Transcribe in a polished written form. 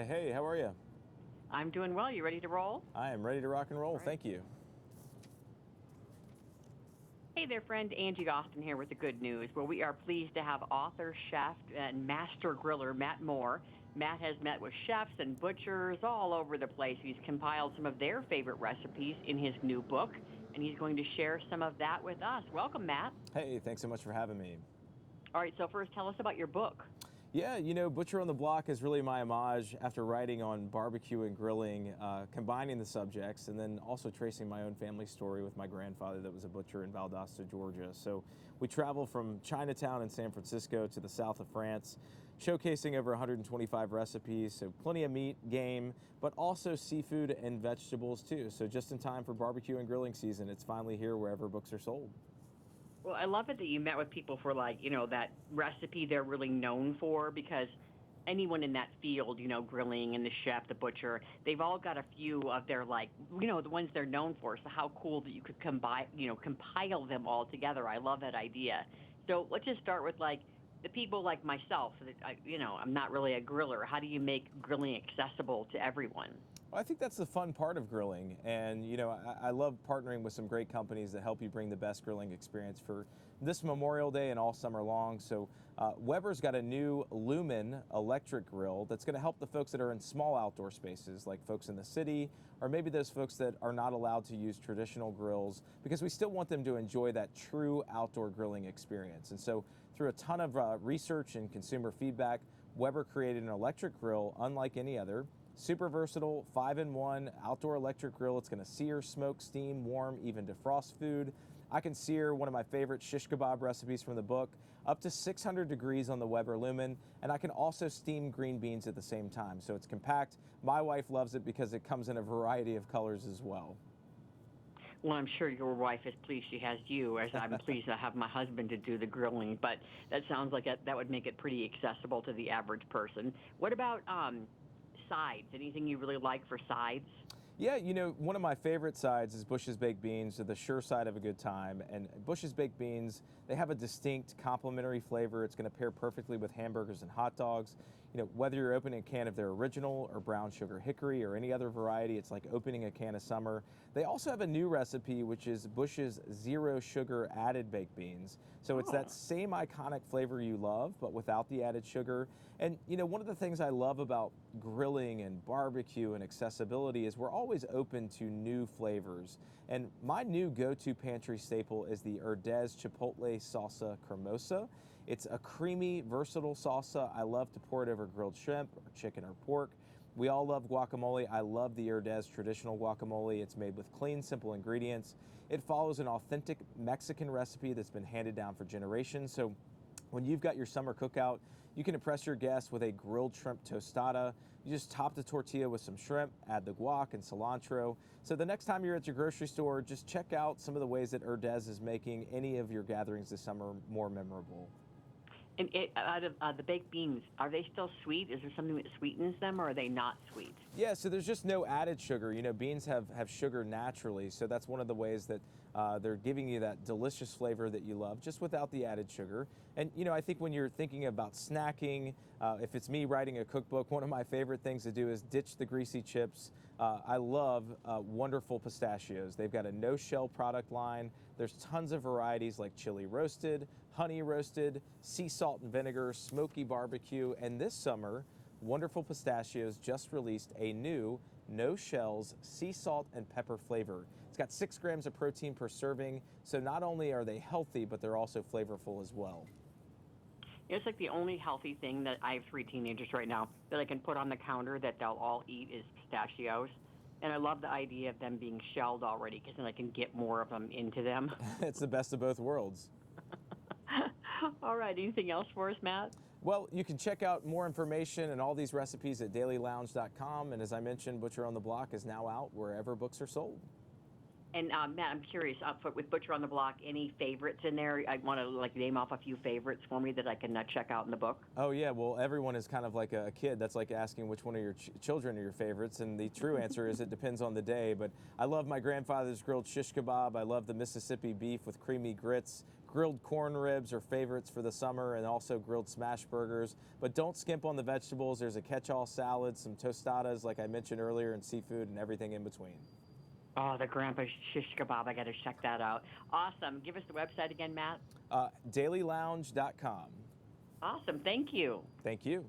Hey, how are you? I'm doing well. You ready to roll? I am ready to rock and roll. All right. Thank you. Hey there, friend. Angie Austin here with the good news, where we are pleased to have author, chef, and master griller Matt Moore. Matt has met with chefs and butchers all over the place. He's compiled some of their favorite recipes in his new book, and he's going to share some of that with us. Welcome, Matt. Hey, thanks so much for having me. All right, so first, tell us about your book. Yeah, Butcher on the Block is really my homage after writing on barbecue and grilling, combining the subjects, and then also tracing my own family story with my grandfather that was a butcher in Valdosta, Georgia. So we travel from Chinatown in San Francisco to the south of France, showcasing over 125 recipes, so plenty of meat, game, but also seafood and vegetables too. So just in time for barbecue and grilling season, it's finally here wherever books are sold. Well, I love it that you met with people for that recipe they're really known for because anyone in that field, grilling and the chef, the butcher, they've all got a few of their the ones they're known for. So how cool that you could compile them all together. I love that idea. So let's just start with the people like myself that I'm not really a griller. How do you make grilling accessible to everyone? Well, I think that's the fun part of grilling. And, I love partnering with some great companies that help you bring the best grilling experience for this Memorial Day and all summer long. So, Weber's got a new Lumen electric grill that's going to help the folks that are in small outdoor spaces, like folks in the city, or maybe those folks that are not allowed to use traditional grills, because we still want them to enjoy that true outdoor grilling experience. And so, through a ton of research and consumer feedback, Weber created an electric grill unlike any other. Super versatile, 5-in-1 outdoor electric grill. It's going to sear, smoke, steam, warm, even defrost food. I can sear one of my favorite shish kebab recipes from the book up to 600 degrees on the Weber Lumen, and I can also steam green beans at the same time. So it's compact. My wife loves it because it comes in a variety of colors as well. Well, I'm sure your wife is pleased she has you, as I'm pleased to have my husband to do the grilling. But that sounds like that would make it pretty accessible to the average person. What about sides? Anything you really like for sides? Yeah, one of my favorite sides is Bush's Baked Beans. They're the sure side of a good time. And Bush's Baked Beans, they have a distinct complementary flavor. It's going to pair perfectly with hamburgers and hot dogs. Whether you're opening a can of their original or brown sugar hickory or any other variety, it's like opening a can of summer. They also have a new recipe, which is Bush's Zero Sugar Added Baked Beans. So it's that Oh. same iconic flavor you love, but without the added sugar. And, one of the things I love about grilling and barbecue and accessibility is we're always open to new flavors. And my new go-to pantry staple is the Herdez Chipotle Salsa Cremosa. It's a creamy, versatile salsa. I love to pour it over grilled shrimp or chicken or pork. We all love guacamole. I love the Herdez traditional guacamole. It's made with clean, simple ingredients. It follows an authentic Mexican recipe that's been handed down for generations. So when you've got your summer cookout, you can impress your guests with a grilled shrimp tostada. You just top the tortilla with some shrimp, add the guac and cilantro. So the next time you're at your grocery store, just check out some of the ways that Herdez is making any of your gatherings this summer more memorable. And out of the baked beans, are they still sweet? Is there something that sweetens them, or are they not sweet? Yeah, so there's just no added sugar. Beans have sugar naturally, so that's one of the ways that they're giving you that delicious flavor that you love, just without the added sugar. And, I think when you're thinking about snacking, if it's me writing a cookbook, one of my favorite things to do is ditch the greasy chips. I love wonderful pistachios. They've got a no-shell product line. There's tons of varieties like chili roasted, honey roasted, sea salt and vinegar, smoky barbecue, and this summer, Wonderful Pistachios just released a new no shells sea salt and pepper flavor. It's got 6 grams of protein per serving, so not only are they healthy, but they're also flavorful as well. It's like the only healthy thing that I have 3 teenagers right now that I can put on the counter that they'll all eat is pistachios. And I love the idea of them being shelled already because then I can get more of them into them. It's the best of both worlds. All right. Anything else for us, Matt? Well, you can check out more information and all these recipes at dailylounge.com. And as I mentioned, Butcher on the Block is now out wherever books are sold. And Matt, I'm curious, with Butcher on the Block, any favorites in there? I want to name off a few favorites for me that I can check out in the book. Oh, yeah. Well, everyone is kind of like a kid. That's like asking which one of your children are your favorites. And the true answer is it depends on the day. But I love my grandfather's grilled shish kebab. I love the Mississippi beef with creamy grits, grilled corn ribs are favorites for the summer, and also grilled smash burgers. But don't skimp on the vegetables. There's a catch-all salad, some tostadas, like I mentioned earlier, and seafood and everything in between. Oh, the grandpa shish kebab. I got to check that out. Awesome. Give us the website again, Matt. Dailylounge.com. Awesome. Thank you. Thank you.